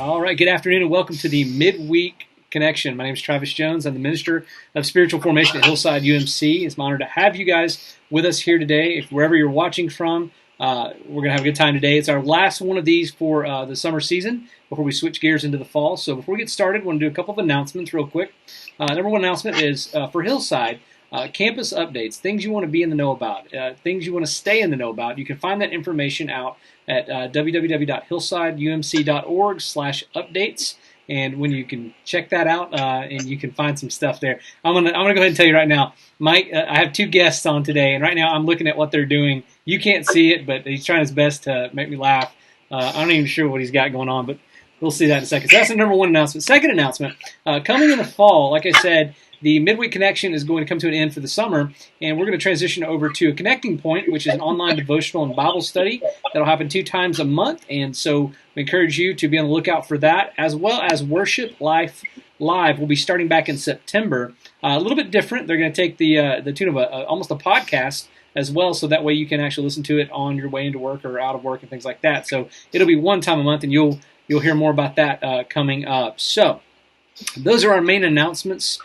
All right, good afternoon and welcome to the Midweek Connection. My name is Travis Jones. I'm the Minister of Spiritual Formation at Hillside UMC. It's my honor to have you guys with us here today. If wherever you're watching from, we're going to have a good time today. It's our last one of these for the summer season before we switch gears into the fall. So before we get started, I want to do a couple of announcements real quick. Number one announcement is for Hillside, campus updates, things you want to be in the know about, things you want to stay in the know about. You can find that information out at www.hillsideumc.org/updates, and when you can check that out, and you can find some stuff there. I'm gonna go ahead and tell you right now, Mike. I have two guests on today, and right now I'm looking at what they're doing. You can't see it, but he's trying his best to make me laugh. I'm not even sure what he's got going on, but we'll see that in a second. So that's the number one announcement. Second announcement, coming in the fall, like I said, the Midweek Connection is going to come to an end for the summer, and we're going to transition over to a Connecting Point, which is an online devotional and Bible study that'll happen 2 times a month. And so we encourage you to be on the lookout for that, as well as Worship Life Live. We'll be starting back in September. A little bit different. They're going to take the tune of almost a podcast as well, so that way you can actually listen to it on your way into work or out of work and things like that. So it'll be 1 time a month, and you'll hear more about that coming up. So those are our main announcements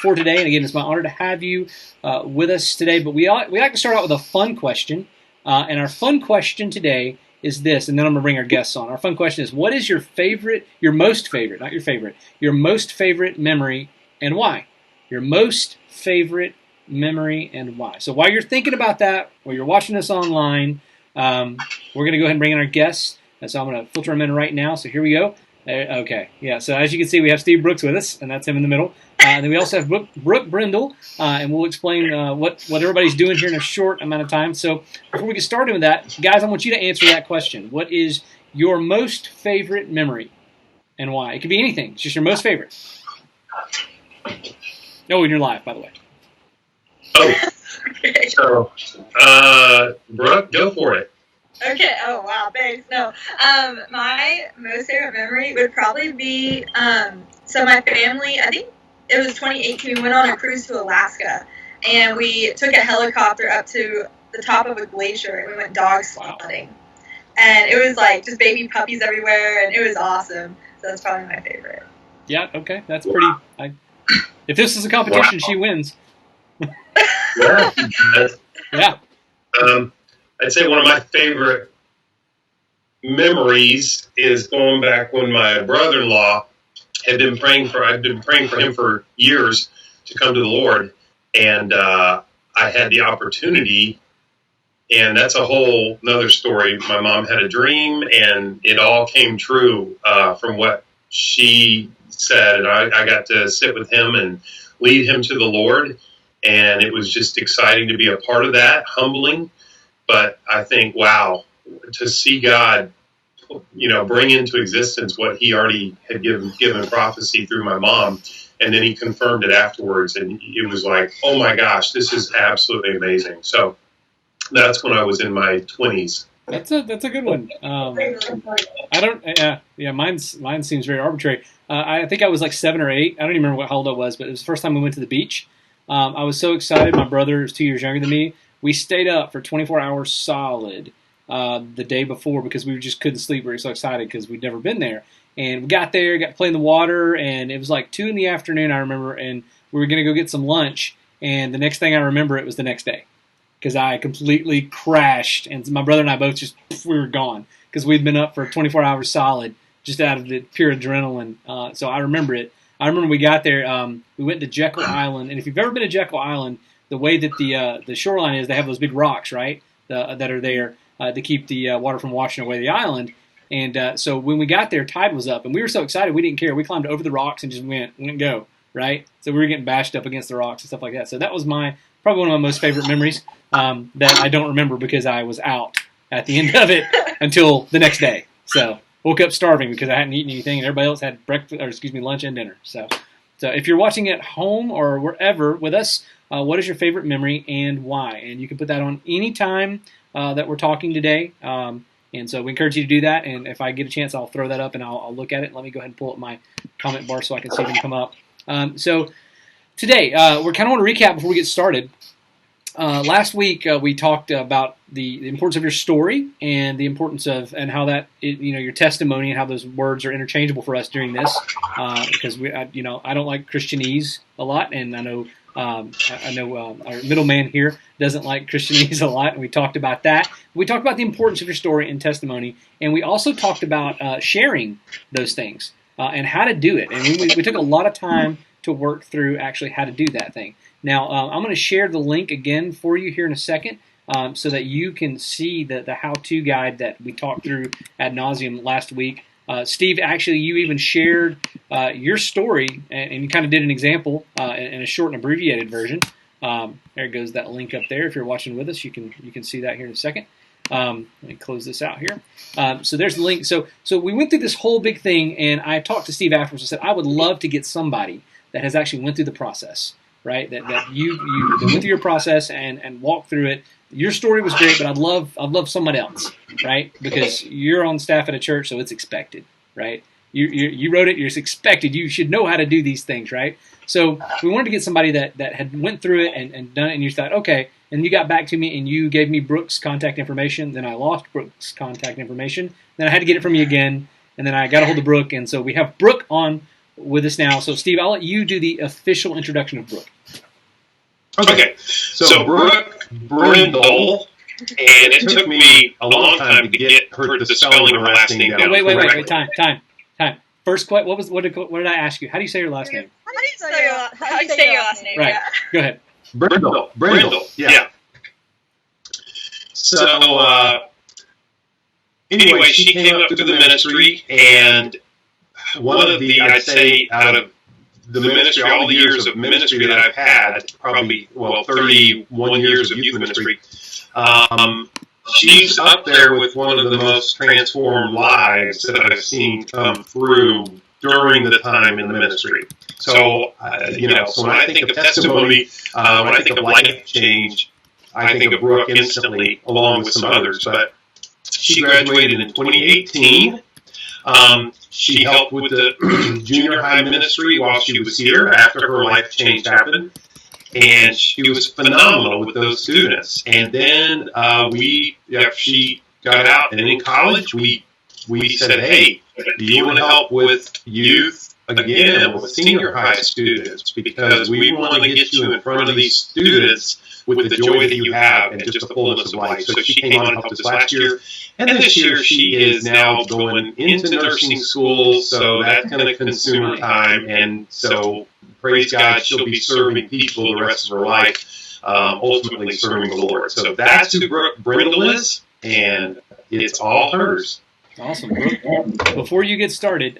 for today. And again, it's my honor to have you with us today. But we like to start out with a fun question. And our fun question today is this, and then I'm going to bring our guests on. Our fun question is, what is your most favorite memory and why? Your most favorite memory and why. So while you're thinking about that, while you're watching this online, we're going to go ahead and bring in our guests. And so I'm going to filter them in right now. So here we go. Okay, yeah, so as you can see, we have Steve Brooks with us, and that's him in the middle. And then we also have Brooke Brindle, and we'll explain what everybody's doing here in a short amount of time. So before we get started with that, guys, I want you to answer that question. What is your most favorite memory and why? It could be anything. It's just your most favorite. Oh, and you're live, by the way. Oh, okay. So, Brooke, go for it. Okay. Oh, wow. Thanks. No. My most favorite memory would probably be, so my family, I think it was 2018, we went on a cruise to Alaska, and we took a helicopter up to the top of a glacier, and we went dog sledding. And it was like just baby puppies everywhere, and it was awesome. So that's probably my favorite. Yeah. Okay. That's pretty. If this is a competition, she wins. Yeah. Yeah. I'd say one of my favorite memories is going back when my brother-in-law I'd been praying for him for years to come to the Lord, and I had the opportunity, and that's a whole another story. My mom had a dream, and it all came true from what she said, and I got to sit with him and lead him to the Lord, and it was just exciting to be a part of that, humbling. But I think, wow, to see God, bring into existence what He already had given prophecy through my mom, and then He confirmed it afterwards, and it was like, oh my gosh, this is absolutely amazing. So that's when I was in my 20s. That's a good one. Mine seems very arbitrary. I think I was like 7 or 8. I don't even remember how old I was, but it was the first time we went to the beach. I was so excited. My brother is 2 years younger than me. We stayed up for 24 hours solid the day before because we just couldn't sleep. We were so excited because we'd never been there. And we got there, got to play in the water, and it was like 2 in the afternoon, I remember, and we were going to go get some lunch. And the next thing I remember, it was the next day because I completely crashed. And my brother and I both we were gone because we'd been up for 24 hours solid just out of the pure adrenaline. So I remember it. I remember we got there, we went to Jekyll Island. And if you've ever been to Jekyll Island, the way that the shoreline is, they have those big rocks, right, that are there to keep the water from washing away the island. And so when we got there, tide was up, and we were so excited we didn't care. We climbed over the rocks and just went and go, right? So we were getting bashed up against the rocks and stuff like that. So that was probably one of my most favorite memories that I don't remember because I was out at the end of it until the next day. So woke up starving because I hadn't eaten anything, and everybody else had lunch and dinner. So if you're watching at home or wherever with us, what is your favorite memory and why? And you can put that on any time that we're talking today. And so we encourage you to do that. And if I get a chance, I'll throw that up and I'll look at it. Let me go ahead and pull up my comment bar so I can see them come up. So today, we kind of want to recap before we get started. Last week we talked about the importance of your story and the importance of and how that your testimony and how those words are interchangeable for us during this because I don't like Christianese a lot, and I know our middleman here doesn't like Christianese a lot, and we talked about that. We talked about the importance of your story and testimony, and we also talked about sharing those things and how to do it. And we took a lot of time to work through actually how to do that thing. Now, I'm going to share the link again for you here in a second so that you can see the how-to guide that we talked through ad nauseum last week. Steve, actually, you even shared your story, and you kind of did an example in a short and abbreviated version. There goes that link up there. If you're watching with us, you can see that here in a second. Let me close this out here. So there's the link. So we went through this whole big thing, and I talked to Steve afterwards and said, I would love to get somebody that has actually went through the process. Right, that you went through your process and walked through it. Your story was great, but I'd love someone else, right? Because you're on staff at a church, so it's expected, right? You wrote it, you're expected. You should know how to do these things, right? So we wanted to get somebody that had went through it and done it, and you thought, okay, and you got back to me and you gave me Brooke's contact information. Then I lost Brooke's contact information. Then I had to get it from you again, and then I got a hold of Brooke, and so we have Brooke on with us now. So Steve, I'll let you do the official introduction of Brooke. Okay, so Brooke Brindle, and it took me a long time to get the spelling of her last name down. Wait, time. First, what did I ask you? How do you say your last name? How do you say your last name? Right, Yeah. go ahead. Brindle, yeah. So, anyway, she came up through the ministry, and one of the, I'd say, out of the ministry, all the years of ministry that I've had, probably, 31 years of youth ministry, she's up there with one of the most transformed lives that I've seen come through during the time in the ministry. So, so when I think of testimony, when I think of life change, I think of Brooke instantly, along with some others. But she graduated in 2018. She helped with the junior high ministry while she was here after her life change happened. And she was phenomenal with those students. And then after she got out and in college, we said, hey, do you want to help with youth again, with senior high students? Because we want to get you in front of these students with the joy that you have and just the fullness of life. So she came on and helped us last year. And this year she is now going into nursing school, so that's going to consume her time. And so, praise God, she'll be serving people the rest of her life, ultimately serving the Lord. So that's who Brooke Brindle is, and it's all hers. Awesome. Before you get started,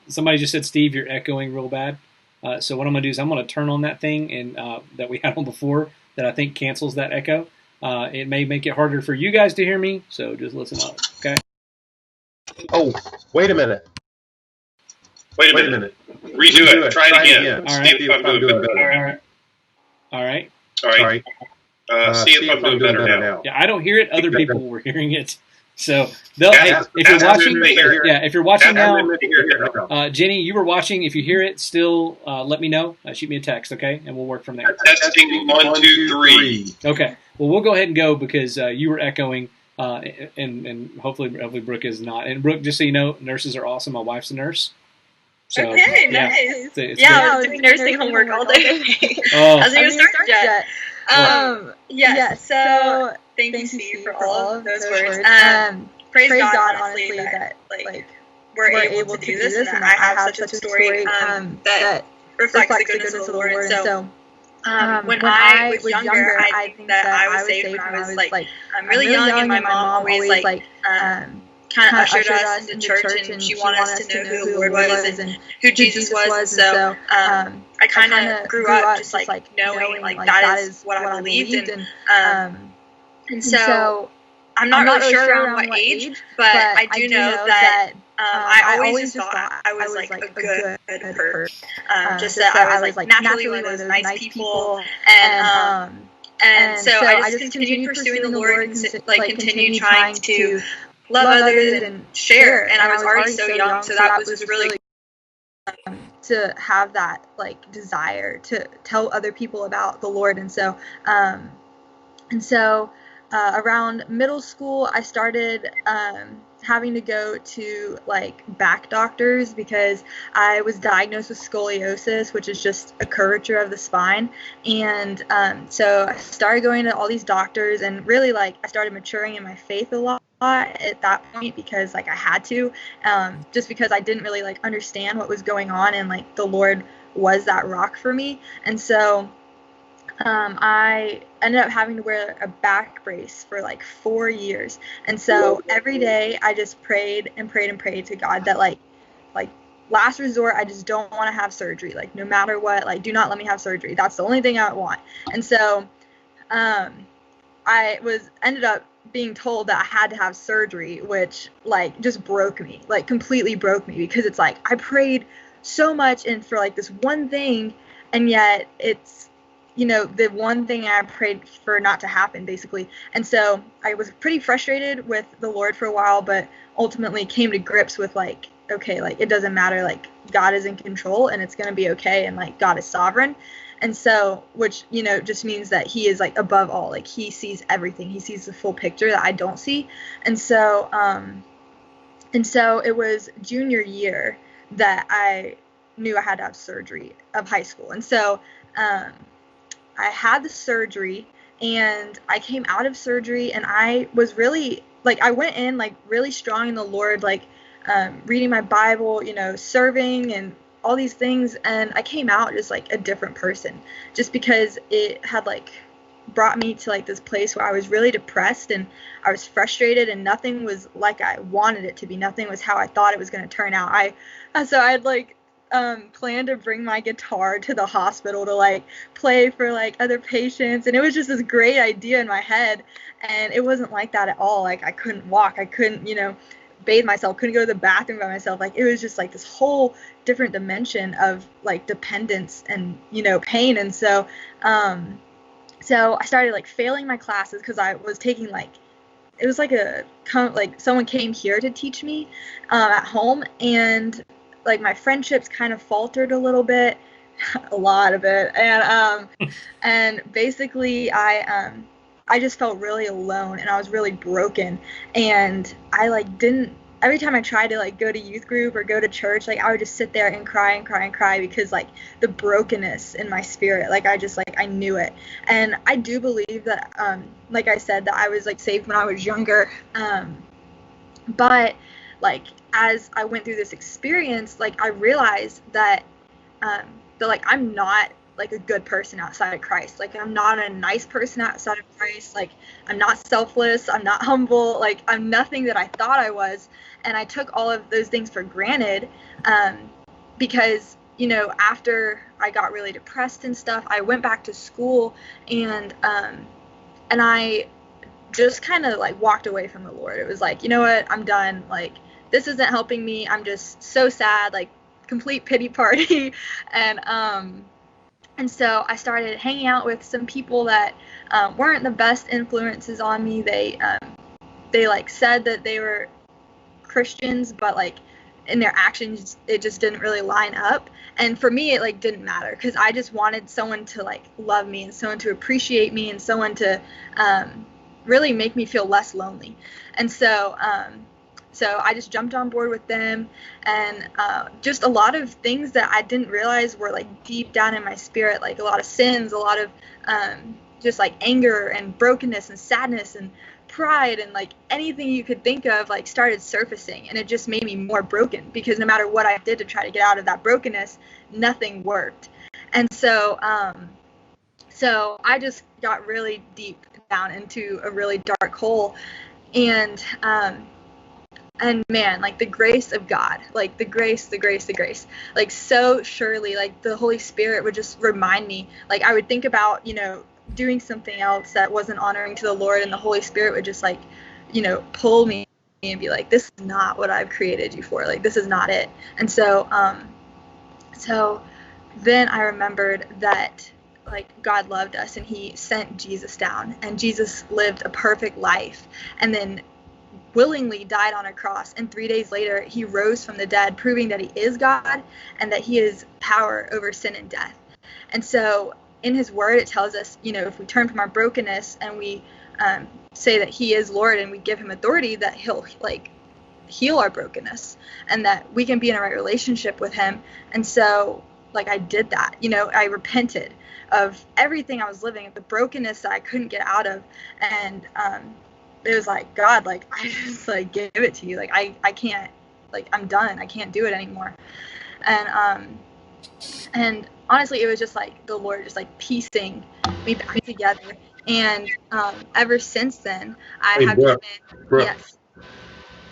somebody just said, Steve, you're echoing real bad. So what I'm going to do is I'm going to turn on that thing and that we had on before that I think cancels that echo. It may make it harder for you guys to hear me, so just listen up, okay? Oh, wait a minute. Wait a minute. Redo it. Try it again. All right. See if I'm doing better. All right. See if I'm doing better now. Yeah, I don't hear it. Other people were hearing it. So, if you're watching now, Jenny, you were watching. If you hear it still, let me know. Shoot me a text, okay? And we'll work from there. Testing 1, 2, 3. Okay. Well, we'll go ahead and go because you were echoing, and hopefully Brooke is not. And Brooke, just so you know, nurses are awesome. My wife's a nurse. So, okay, nice. I was doing nursing homework all day. Oh. I wasn't even started yet. So thank you, Steve, for all of those words. Praise God, honestly, that we're able to do this, and that I have such a story that reflects the goodness of the Lord. And so when I was younger, I think that I was saved when I was really young, and my mom always kind of ushered us into church, and she wanted us to know who the Lord was and who Jesus was. And so I kind of grew up just knowing that is what I believed, and so I'm not really sure around what age, but I do know that I always just thought I was a good person. Just that I was naturally one of those nice people, and so I just continued pursuing the Lord and continued trying to love others and share. And I was already so young, so that was really to have that desire to tell other people about the Lord. And so And so around middle school, I started having to go to like back doctors because I was diagnosed with scoliosis, which is just a curvature of the spine. And so I started going to all these doctors, and really like I started maturing in my faith a lot at that point because like I had to, just because I didn't really like understand what was going on, and like the Lord was that rock for me. And so I ended up having to wear a back brace for like 4 years. And so every day I just prayed and prayed and prayed to God that like last resort, I just don't want to have surgery. Like no matter what, like do not let me have surgery. That's the only thing I want. And so I ended up being told that I had to have surgery, which like just broke me, like completely broke me, because it's like I prayed so much and for like this one thing, and yet it's, you know, the one thing I prayed for not to happen, basically. And so I was pretty frustrated with the Lord for a while, but ultimately came to grips with like, okay, like it doesn't matter, like God is in control and it's going to be okay, and like God is sovereign. And so, which, you know, just means that he is like above all, like he sees everything. He sees the full picture that I don't see. And so it was junior year that I knew I had to have surgery of high school. And so, I had the surgery, and I came out of surgery, and I was really like, I went in like really strong in the Lord, like reading my Bible, you know, serving and all these things. And I came out just like a different person, just because it had like brought me to like this place where I was really depressed and I was frustrated, and nothing was like I wanted it to be. Nothing was how I thought it was going to turn out. I had like planned to bring my guitar to the hospital to like play for like other patients, and it was just this great idea in my head, and it wasn't like that at all. Like I couldn't walk, I couldn't, you know, bathe myself, couldn't go to the bathroom by myself. Like it was just like this whole different dimension of like dependence and, you know, pain. And so so I started like failing my classes because I was taking like, it was like like someone came here to teach me at home, and like my friendships kind of faltered a little bit, a lot of it, and basically I just felt really alone, and I was really broken, and I like didn't. Every time I tried to like go to youth group or go to church, like I would just sit there and cry and cry and cry, because like the brokenness in my spirit, like I just like I knew it. And I do believe that like I said, that I was like saved when I was younger, but like as I went through this experience, like I realized that like I'm not like a good person outside of Christ. Like I'm not a nice person outside of Christ. Like I'm not selfless, I'm not humble, like I'm nothing that I thought I was. And I took all of those things for granted, because, you know, after I got really depressed and stuff, I went back to school, and I just kind of like walked away from the Lord. It was like, you know what, I'm done. Like this isn't helping me. I'm just so sad, like complete pity party. And so I started hanging out with some people that weren't the best influences on me. They like said that they were Christians, but like in their actions, it just didn't really line up. And for me, it like didn't matter, because I just wanted someone to like love me, and someone to appreciate me, and someone to really make me feel less lonely. And so so I just jumped on board with them, and just a lot of things that I didn't realize were like deep down in my spirit, like a lot of sins, a lot of just like anger and brokenness and sadness and pride, and like anything you could think of like started surfacing, and it just made me more broken, because no matter what I did to try to get out of that brokenness, nothing worked. And so so I just got really deep down into a really dark hole, and man, like the grace of God, like the grace, like so surely, like the Holy Spirit would just remind me, like I would think about, you know, doing something else that wasn't honoring to the Lord, and the Holy Spirit would just like, you know, pull me and be like, this is not what I've created you for. Like, this is not it. And so, so then I remembered that like God loved us, and he sent Jesus down, and Jesus lived a perfect life, and then willingly died on a cross, and 3 days later he rose from the dead, proving that he is God and that he has power over sin and death. And so in his word, it tells us, if we turn from our brokenness and we say that he is Lord and we give him authority, that he'll like heal our brokenness and that we can be in a right relationship with him. And so like I did that, I repented of everything I was living, of the brokenness that I couldn't get out of. And it was like, God, like I just like give it to you. Like I can't, like I'm done. I can't do it anymore. And honestly, it was just like the Lord just like piecing me back together. And ever since then, I have Brooke, just been, Brooke, yes.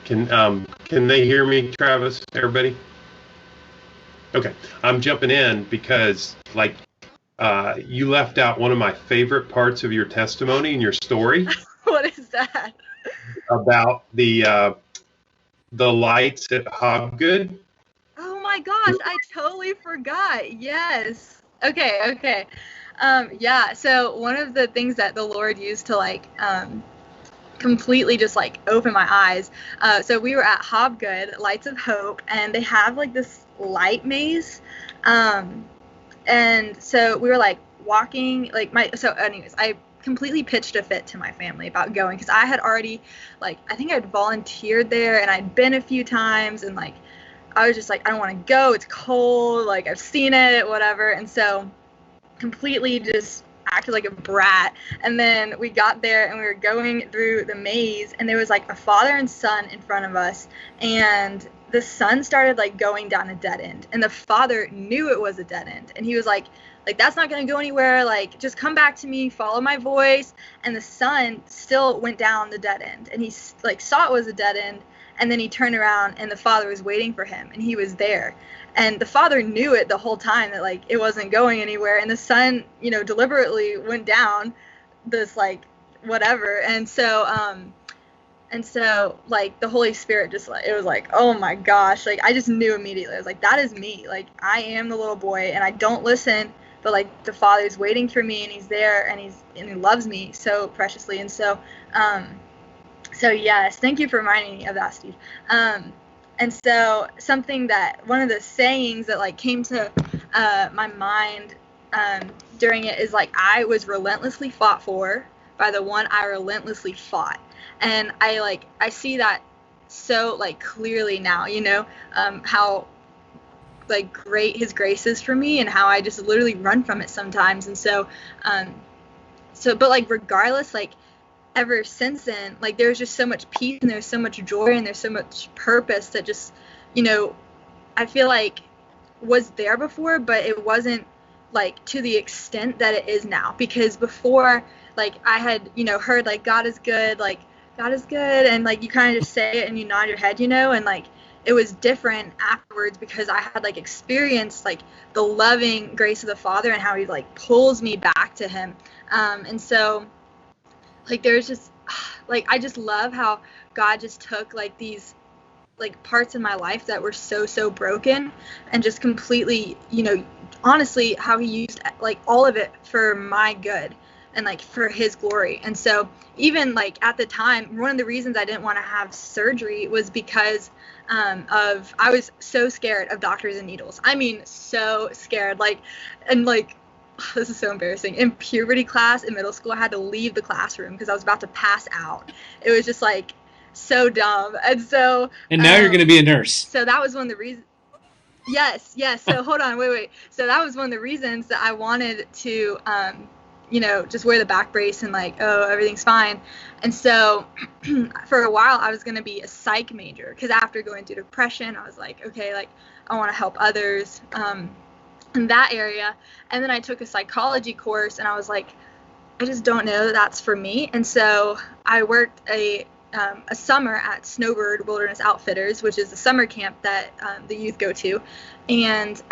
Can they hear me, Travis? Everybody? Okay, I'm jumping in because like you left out one of my favorite parts of your testimony and your story. What is that? About the lights at Hobgood. Oh my gosh, I totally forgot. Yes. Okay. Yeah, so one of the things that the Lord used to like completely just like open my eyes. So we were at Hobgood, Lights of Hope, and they have like this light maze. And so we were like walking, like anyways, I completely pitched a fit to my family about going because I had already, like, I think I'd volunteered there and I'd been a few times, and like I was just like, I don't want to go, it's cold, like I've seen it, whatever. And so completely just acted like a brat. And then we got there and we were going through the maze, and there was like a father and son in front of us, and the son started like going down a dead end, and the father knew it was a dead end, and he was like that's not going to go anywhere, like just come back to me, follow my voice. And the son still went down the dead end, and he like saw it was a dead end, and then he turned around and the father was waiting for him, and he was there. And the father knew it the whole time that like it wasn't going anywhere, and the son, deliberately went down this like whatever. And so like the Holy Spirit just like, it was like, oh my gosh, like I just knew immediately. I was like, that is me. Like I am the little boy, and I don't listen, but like the Father's waiting for me, and he's there, and he loves me so preciously. And so yes, thank you for reminding me of that, Steve. And so one of the sayings that like came to my mind during it is like, I was relentlessly fought for by the one I relentlessly fought. And I see that so like clearly now, how like great his grace is for me, and how I just literally run from it sometimes. And so but like regardless, like ever since then, like there's just so much peace, and there's so much joy, and there's so much purpose that just, I feel like was there before, but it wasn't like to the extent that it is now. Because before, like I had, heard like God is good, and like you kind of just say it and you nod your head, and like it was different afterwards because I had like experienced like the loving grace of the Father and how he like pulls me back to him. And so like there's just like I just love how God just took like these like parts of my life that were so broken, and just completely, honestly, how he used like all of it for my good and like for his glory. And so even like at the time, one of the reasons I didn't want to have surgery was because I was so scared of doctors and needles. I mean, so scared, this is so embarrassing. In puberty class in middle school, I had to leave the classroom because I was about to pass out. It was just like so dumb. And so now you're going to be a nurse. So that was one of the reasons. Yes. So hold on, wait. So that was one of the reasons that I wanted to just wear the back brace and like, oh, everything's fine. And so for a while I was going to be a psych major, because after going through depression, I was like, okay, like I want to help others in that area. And then I took a psychology course, and I was like, I just don't know that that's for me. And so I worked a summer at Snowbird Wilderness Outfitters, which is a summer camp that the youth go to. And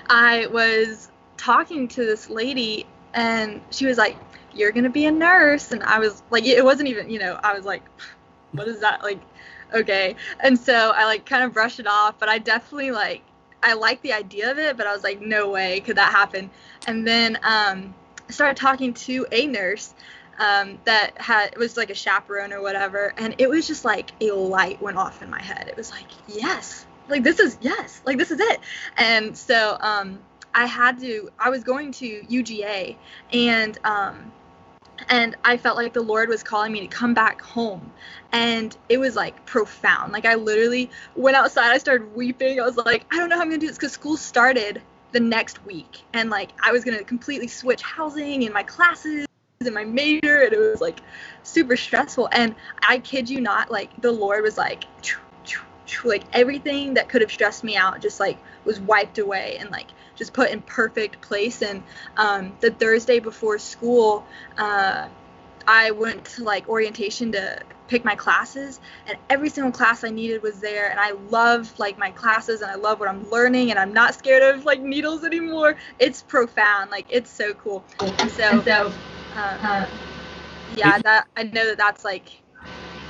I was talking to this lady, and she was like, you're gonna be a nurse. And I was like, it wasn't even, I was like, what is that, like, okay. And so I like kind of brushed it off, but I definitely I liked the idea of it, but I was like, no way could that happen. And then I started talking to a nurse that was like a chaperone or whatever, and it was just like a light went off in my head. It was like, yes, like this is it. And so I was going to UGA, and I felt like the Lord was calling me to come back home. And it was like profound. Like I literally went outside, I started weeping. I was like, I don't know how I'm gonna do this, because school started the next week, and like I was gonna completely switch housing and my classes and my major, and it was like super stressful. And I kid you not, like the Lord was like everything that could have stressed me out just like was wiped away and like just put in perfect place. And the Thursday before school, I went to like orientation to pick my classes, and every single class I needed was there. And I love like my classes, and I love what I'm learning, and I'm not scared of like needles anymore. It's profound. Like it's so cool. And so yeah, that I know that's like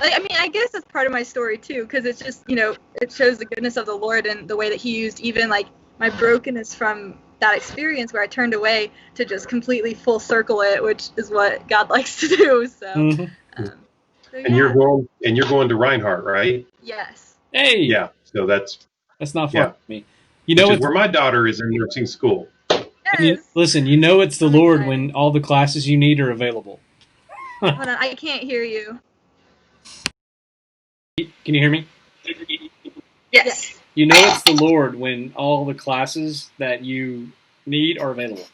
I mean, I guess that's part of my story too, because it's just, you know, it shows the goodness of the Lord and the way that he used even like my brokenness from that experience where I turned away to just completely full circle it, which is what God likes to do. So, Mm-hmm. so yeah. And you're going to Reinhardt, right? Yes. Hey. Yeah. So that's not far from me. You know, which is where my daughter is in nursing school. Yes. Listen, you know it's the Lord when all the classes you need are available. Hold on, I can't hear you. Can you hear me? Yes. You know it's the Lord when all the classes that you need are available.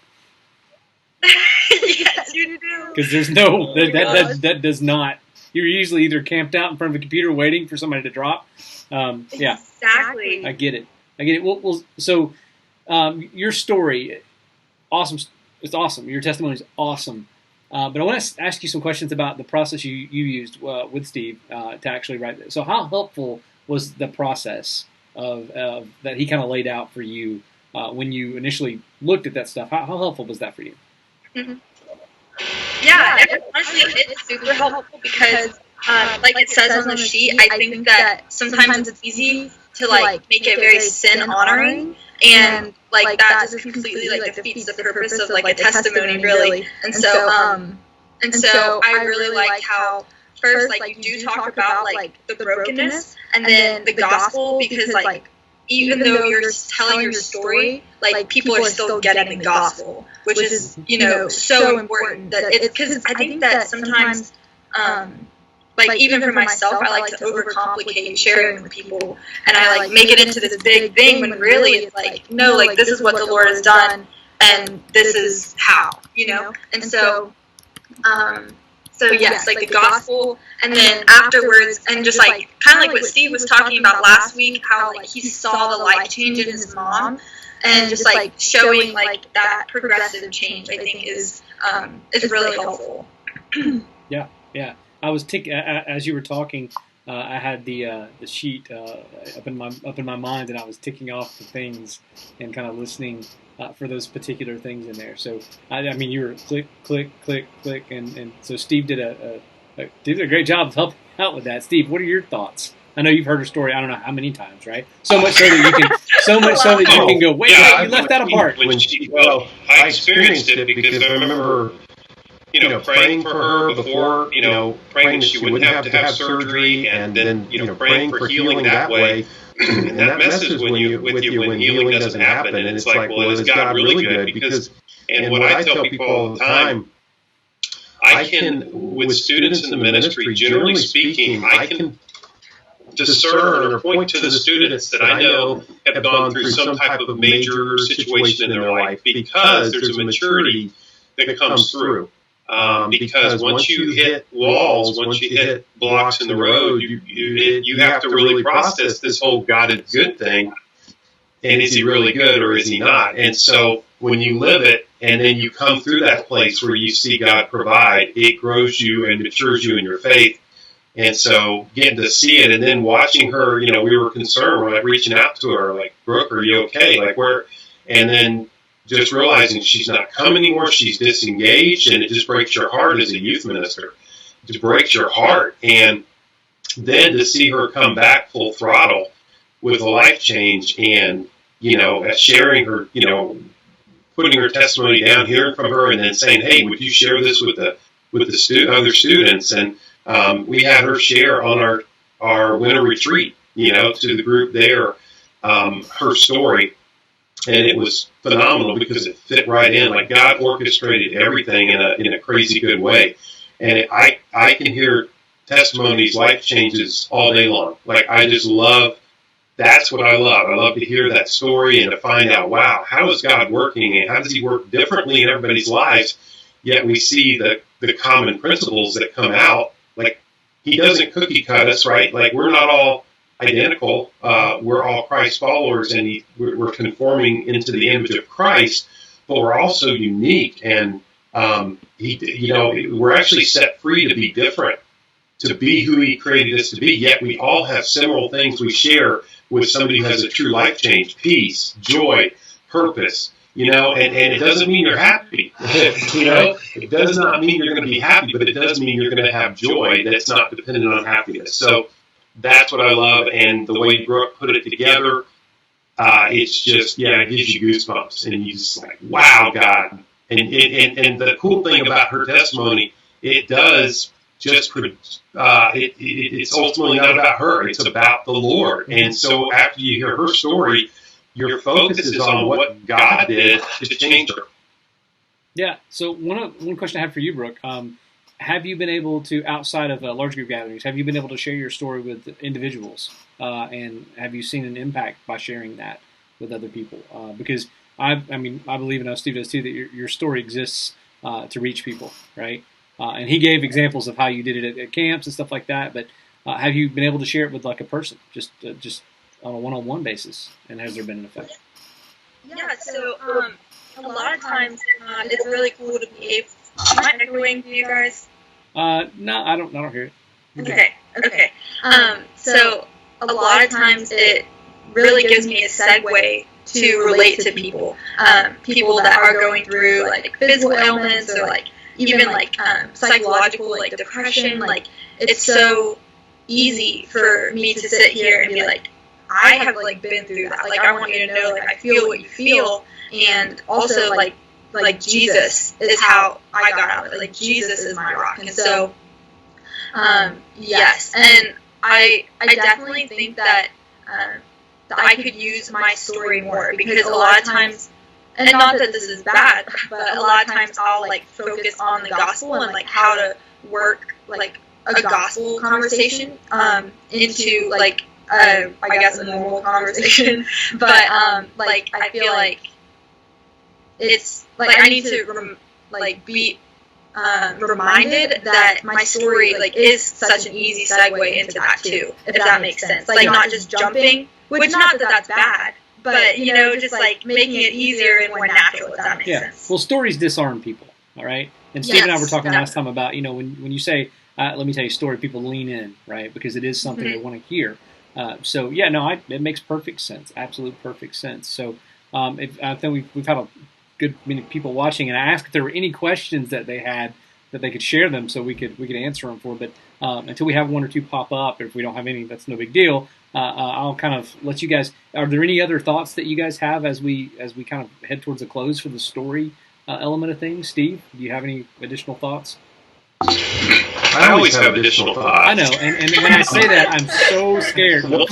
Yes, you do. Because there's no that does not. You're usually either camped out in front of a computer waiting for somebody to drop. Yeah, Exactly. I get it. Well, so your story, awesome. It's awesome. Your testimony is awesome. But I want to ask you some questions about the process you used with Steve to actually write this. So how helpful was the process of that he kind of laid out for you when you initially looked at that stuff? How helpful was that for you? Mm-hmm. Yeah, honestly, it's super helpful because, like it says on the sheet, I think that sometimes it's easy to like make it very sin honoring, and like that just completely like defeats the purpose of like a testimony, really. And so I really like how first like you do talk about like the brokenness and then the gospel, because like even though you're telling your story, like people are still getting the gospel, which is, you know, so important. That it's because I think that sometimes, like even for myself, I like to overcomplicate sharing with people, and I like make it into this big thing when really it's like, no, like this is what the Lord has done, and this is how, you know. And so yes, like the gospel, and then afterwards, and just like kind of like what Steve was talking about last week, how like he saw the life change in his mom, and just like showing like that progressive change, I think is really helpful. Yeah. I was as you were talking. I had the sheet up in my mind, and I was ticking off the things and kind of listening for those particular things in there. So I mean, you were click, click, click, click, and so Steve did a great job of helping out with that. Steve, what are your thoughts? I know you've heard her story. I don't know how many times, right? So much so that you can go, wait, you left that apart. I experienced it because I remember, praying for her before, praying that she wouldn't have to have surgery, and then, praying for healing that way. And that messes when healing doesn't happen. And it's like, well, is God really good? Because, and what I tell people all the time, I can, with students in the ministry, generally speaking, I can discern or point to the students that I know have gone through some type of major situation in their life, because there's a maturity that comes through. Because once you hit walls, once you hit blocks in the road, you have to really process this whole God is good thing. And is he really good or is he not? And so when you live it and then you come through that place where you see God provide, it grows you and matures you in your faith. And so getting to see it and then watching her, we were concerned, we're like reaching out to her, like, Brooke, are you okay? Like, and then just realizing she's not coming anymore, she's disengaged, and it just breaks your heart as a youth minister. It just breaks your heart. And then to see her come back full throttle with a life change and, sharing her, putting her testimony down, hearing from her, and then saying, hey, would you share this with the other students? And we had her share on our winter retreat, to the group there, her story. and it was phenomenal because it fit right in. Like God orchestrated everything in a crazy good way, and I can hear testimonies, life changes all day long. Like I just love. That's what I love. I love to hear that story and to find out, wow, how is God working and how does He work differently in everybody's lives? Yet we see the common principles that come out. Like He doesn't cookie cut us, right? Like we're not all identical. We're all Christ followers, and we're conforming into the image of Christ, but we're also unique, and we're actually set free to be different, to be who He created us to be. Yet we all have similar things we share with somebody who has a true life change: peace, joy, purpose. And it doesn't mean you're happy. It does not mean you're going to be happy, but it does mean you're going to have joy that's not dependent on happiness. So that's what I love, and the way Brooke put it together, it's just, it gives you goosebumps, and you just like, wow, God. And the cool thing about her testimony, it does just it's ultimately not about her, it's about the Lord. And so after you hear her story, your focus is on what God did to change her. Yeah. So one question I have for you, Brooke, have you been able to, outside of large group gatherings, have you been able to share your story with individuals? And have you seen an impact by sharing that with other people? Because I believe, and I know Steve does too, that your story exists to reach people, right? And he gave examples of how you did it at camps and stuff like that. But have you been able to share it with like a person, just on a one-on-one basis? And has there been an effect? Yeah. So a lot of times it's really cool to be able. Am I echoing for you guys? No, I don't hear it. Okay. So a lot of times it really gives me a segue to relate to people. People that are going through like physical ailments or like even like psychological like depression. Like it's so easy for me to sit here and be like, I have like been through that. Like I want you to know like I feel what you feel, and also like Jesus is how I got out of it. Like Jesus is my rock. And so yes, and I definitely think that I could use my story more, because a lot of times, and not that this is bad, but a lot of times I'll like focus on the gospel and like how to work like a gospel conversation into like I guess a normal conversation, but like I feel like it's like I need to be reminded that my story like is such an easy segue into that too, if that makes sense. Like not just jumping, which not that that's bad, but just like making it easier and more natural, if that makes sense. Well, stories disarm people, all right? And Steve and I were talking last time about when you say let me tell you a story, people lean in, right? Because it is something they want to hear. It makes perfect sense, absolute perfect sense. So I think we've had a good many people watching, and I asked if there were any questions that they had that they could share them so we could answer them for. But until we have one or two pop up, if we don't have any, that's no big deal. I'll kind of let you guys. Are there any other thoughts that you guys have as we kind of head towards the close for the story element of things? Steve, do you have any additional thoughts? I always have additional thoughts. I know, and when I say that, I'm so scared. One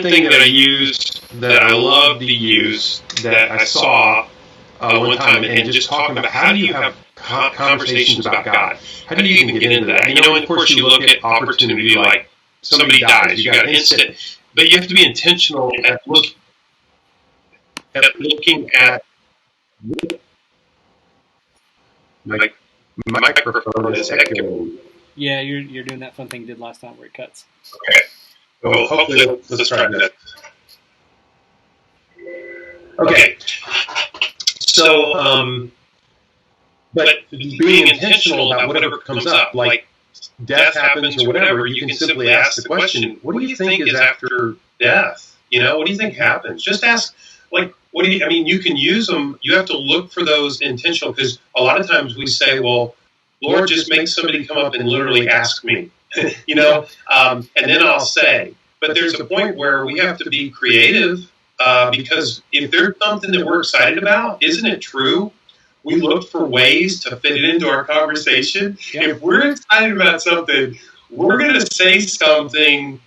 thing that I use, that I love to use, that I saw one time, and just talking about how do you have conversations about God? How do you even get into that? And of course, you look at opportunity, like somebody dies, you got an incident, but you have to be intentional at looking at my microphone is echoing. Yeah, you're doing that fun thing you did last time where it cuts. Okay. Well, hopefully, let's try that. Okay. So, but being intentional about whatever comes up, like death happens or whatever, you can simply ask the question, what do you think is after death? What do you think happens? Just ask, like, you can use them. You have to look for those intentional, because a lot of times we say, well, Lord, just make somebody come up and literally ask me, and then I'll say. But there's a point where we have to be creative, because if there's something that we're excited about, isn't it true? We look for ways to fit it into our conversation. Yeah. If we're excited about something, we're going to say something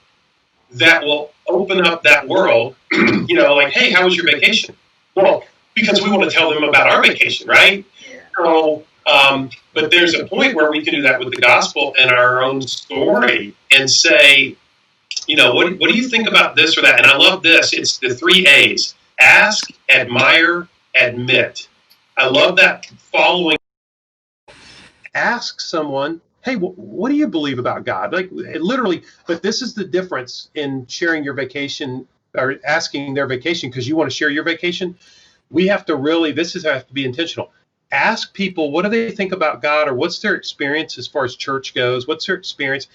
that will open up that world. Like, hey, how was your vacation? Well, because we want to tell them about our vacation, right? So, but there's a point where we can do that with the gospel and our own story and say, what do you think about this or that? And I love this. It's the 3 A's: ask, admire, admit. I love that following. Ask someone, hey, what do you believe about God? Like literally, but this is the difference in sharing your vacation or asking their vacation because you want to share your vacation. We have to really, this has to be intentional. Ask people, what do they think about God, or what's their experience as far as church goes? What's their experience,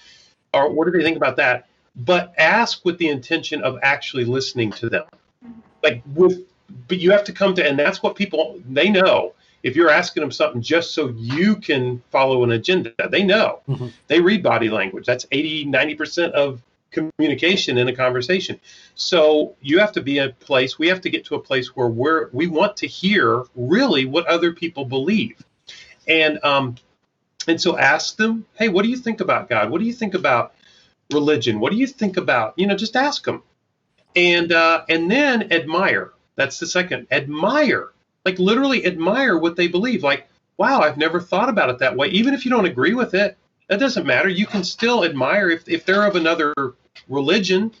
or what do they think about that? But ask with the intention of actually listening to them. But you have to come to, and that's what people, they know. If you're asking them something just so you can follow an agenda, they know. Mm-hmm. They read body language. That's 80-90% of communication in a conversation. So you have to be we have to get to a place where we want to hear really what other people believe. And so ask them, hey, what do you think about God? What do you think about religion? What do you think about, just ask them. And then admire. That's the second. Admire. Like literally admire what they believe. Like, wow, I've never thought about it that way. Even if you don't agree with it, that doesn't matter. You can still admire. If they're of another religion,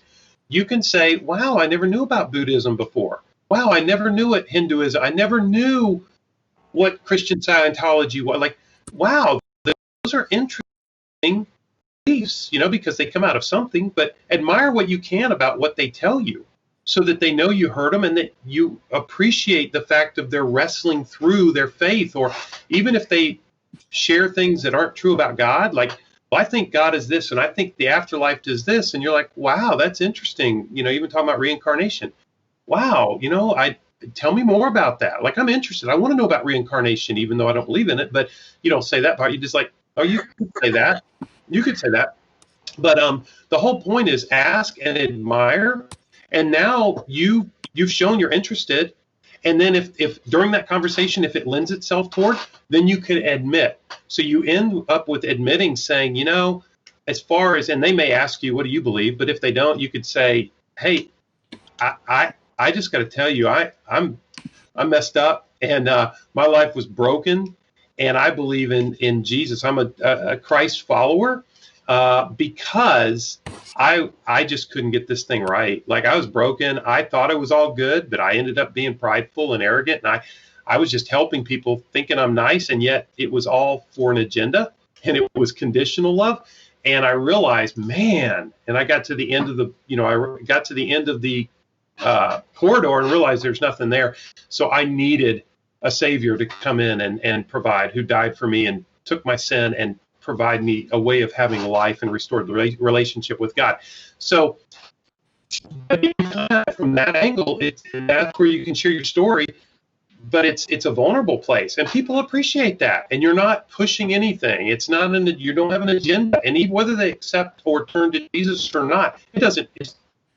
you can say, wow, I never knew about Buddhism before. Wow, I never knew what Hinduism. I never knew what Christian Scientology was. Like, wow, those are interesting beliefs, because they come out of something. But admire what you can about what they tell you, so that they know you heard them and that you appreciate the fact of their wrestling through their faith. Or even if they share things that aren't true about God, like, well, I think God is this and I think the afterlife does this. And you're like, wow, that's interesting. Even talking about reincarnation. Wow, tell me more about that. Like, I'm interested. I want to know about reincarnation, even though I don't believe in it. But you don't say that part. You just like, oh, you could say that. You could say that. But the whole point is ask and admire. And now you've shown you're interested. And then if during that conversation, if it lends itself toward, then you can admit. So you end up with admitting, saying, as far as, and they may ask you, what do you believe? But if they don't, you could say, hey, I just got to tell you, I'm messed up and my life was broken. And I believe in Jesus. I'm a Christ follower. Because I just couldn't get this thing right. Like, I was broken. I thought it was all good, but I ended up being prideful and arrogant. And I was just helping people thinking I'm nice. And yet it was all for an agenda, and it was conditional love. And I realized, man, and I got to the end of the, corridor and realized there's nothing there. So I needed a savior to come in and provide, who died for me and took my sin and provide me a way of having life and restored the relationship with God. So from that angle, that's where you can share your story, but it's a vulnerable place, and people appreciate that. And you're not pushing anything. It's not you don't have an agenda, and even whether they accept or turn to Jesus or not, it doesn't.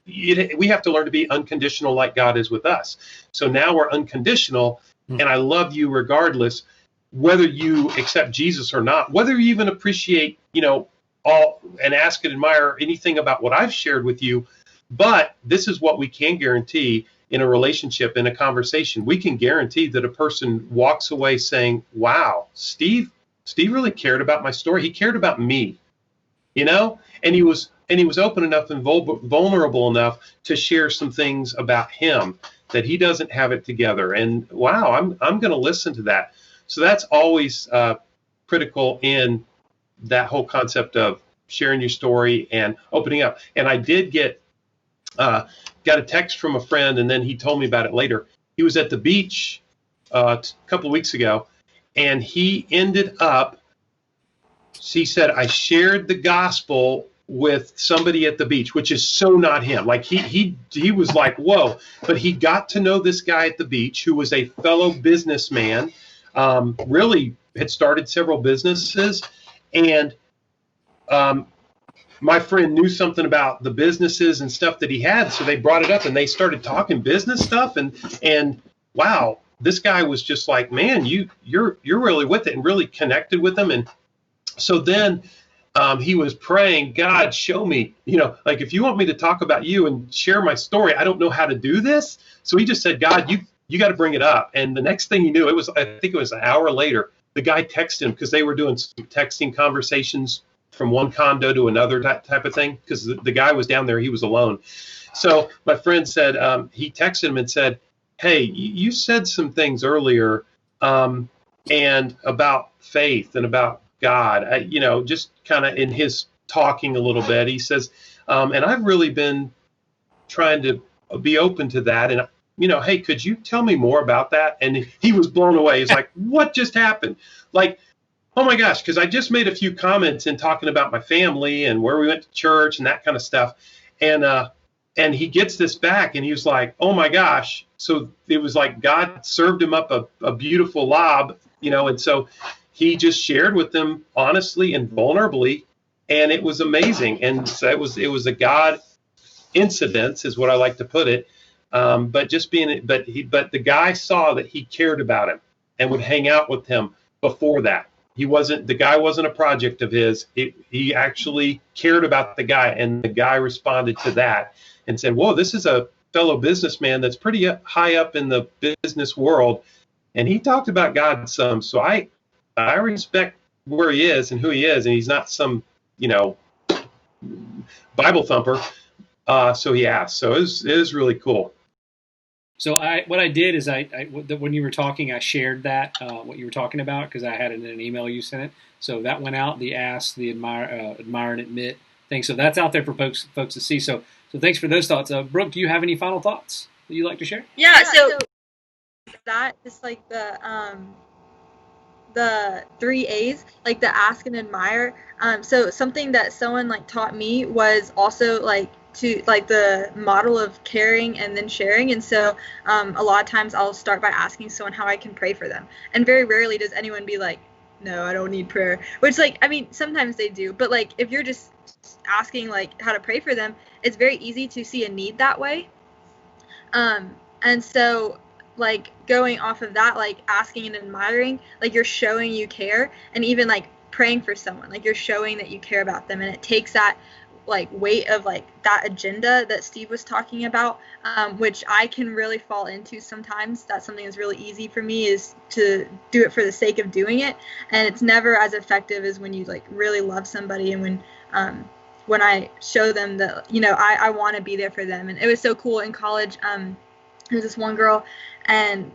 We have to learn to be unconditional, like God is with us. So now we're unconditional, and I love you regardless, whether you accept Jesus or not, whether you even appreciate, all and ask and admire anything about what I've shared with you. But this is what we can guarantee in a relationship, in a conversation. We can guarantee that a person walks away saying, wow, Steve really cared about my story. He cared about me, and he was open enough and vulnerable enough to share some things about him, that he doesn't have it together. And wow, I'm going to listen to that. So that's always critical in that whole concept of sharing your story and opening up. And I did got a text from a friend, and then he told me about it later. He was at the beach a couple of weeks ago, and he ended up, he said, I shared the gospel with somebody at the beach, which is so not him. Like he was like, whoa. But he got to know this guy at the beach who was a fellow businessman. Really had started several businesses, and my friend knew something about the businesses and stuff that he had, so they brought it up and they started talking business stuff, and wow, this guy was just like, man, you're really with it, and really connected with them. And so then he was praying, God, show me, like, if you want me to talk about you and share my story, I don't know how to do this. So he just said, God, you got to bring it up. And the next thing you knew, I think it was an hour later, the guy texted him because they were doing some texting conversations from one condo to another type of thing, because the guy was down there. He was alone. So my friend said, he texted him and said, hey, you said some things earlier and about faith and about God, just kind of in his talking a little bit. He says, and I've really been trying to be open to that. And, hey, could you tell me more about that? And he was blown away. He's like, what just happened? Like, oh my gosh, because I just made a few comments in talking about my family and where we went to church and that kind of stuff. And he gets this back and he was like, oh my gosh. So it was like God served him up a beautiful lob, and so he just shared with them honestly and vulnerably. And it was amazing. And so it was a God incidence is what I like to put it. But the guy saw that he cared about him and would hang out with him before that. The guy wasn't a project of his. He actually cared about the guy, and the guy responded to that and said, whoa, this is a fellow businessman that's pretty high up in the business world. And he talked about God some. So I respect where he is and who he is. And he's not some, Bible thumper. So he asked. So it was really cool. So what I did is when you were talking, I shared that what you were talking about, because I had it in an email you sent it. So that went out, the ask, the admire and admit thing. So that's out there for folks to see. So thanks for those thoughts. Brooke, do you have any final thoughts that you'd like to share? Yeah. So that is like the 3 A's, like the ask and admire. So something that someone like taught me was also like to like the model of caring and then sharing. And so a lot of times I'll start by asking someone how I can pray for them. And very rarely does anyone be like, no, I don't need prayer. Which, like, I mean, sometimes they do. But like if you're just asking like how to pray for them, it's very easy to see a need that way. And so like going off of that, like asking and admiring, like you're showing you care. And even like praying for someone, like you're showing that you care about them. And it takes that like weight of like that agenda that Steve was talking about, which I can really fall into sometimes. That's something that's really easy for me, is to do it for the sake of doing it. And it's never as effective as when you like really love somebody and when I show them that, I want to be there for them. And it was so cool in college. There was this one girl, and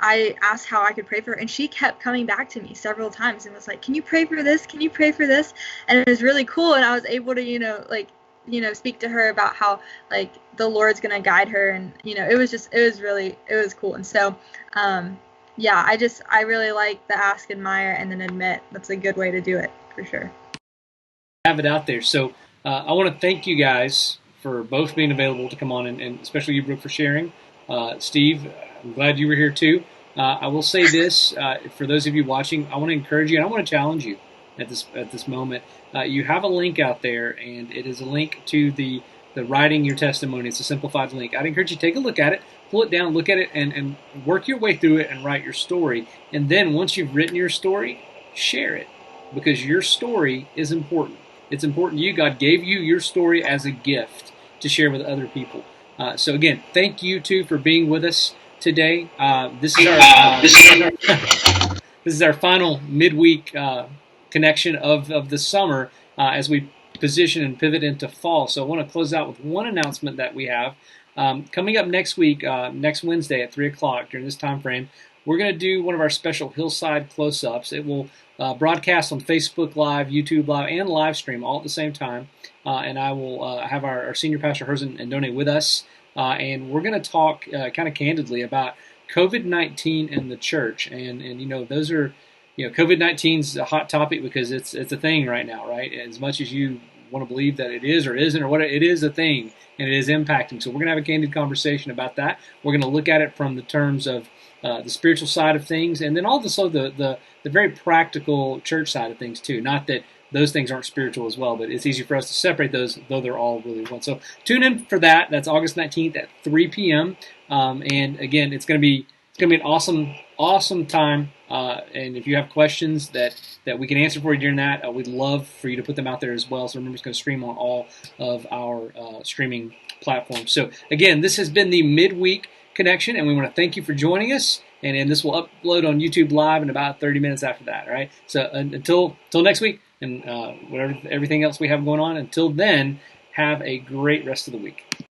I asked how I could pray for her, and she kept coming back to me several times and was like, can you pray for this? Can you pray for this? And it was really cool. And I was able to, speak to her about how like the Lord's going to guide her. And, it was cool. And so, I really like the ask, admire, and then admit. That's a good way to do it for sure. Have it out there. So I want to thank you guys for both being available to come on, and especially you, Brooke, for sharing. Steve, I'm glad you were here too. I will say this, for those of you watching, I want to encourage you and I want to challenge you at this moment. You have a link out there, and it is a link to the writing your testimony. It's a simplified link. I'd encourage you to take a look at it, pull it down, look at it, and work your way through it and write your story. And then once you've written your story, share it, because your story is important. It's important to you. God gave you your story as a gift to share with other people. So again, thank you two for being with us today. This is our final midweek connection of the summer as we position and pivot into fall. So I want to close out with one announcement that we have coming up next week, next Wednesday at 3 o'clock during this time frame. We're going to do one of our special Hillside close-ups. It will broadcast on Facebook Live, YouTube Live, and live stream all at the same time. And I will have our senior pastor, Herzen and Donate, with us. And we're going to talk kind of candidly about COVID-19 and the church. And those are, COVID-19 is a hot topic because it's a thing right now, right? As much as you want to believe that it is or isn't, or what it is, a thing, and it is impacting. So we're going to have a candid conversation about that. We're going to look at it from the terms of the spiritual side of things, and then also the very practical church side of things too. Not that those things aren't spiritual as well, but it's easy for us to separate those, though they're all really one. So tune in for that. That's August 19th at 3 p.m. And again, it's going to be an awesome time. And if you have questions that we can answer for you during that, we'd love for you to put them out there as well. So remember, it's going to stream on all of our streaming platforms. So again, this has been the midweek Connection, and we want to thank you for joining us. And this will upload on YouTube Live in about 30 minutes after that. All right. So until next week, and everything else we have going on. Until then, have a great rest of the week.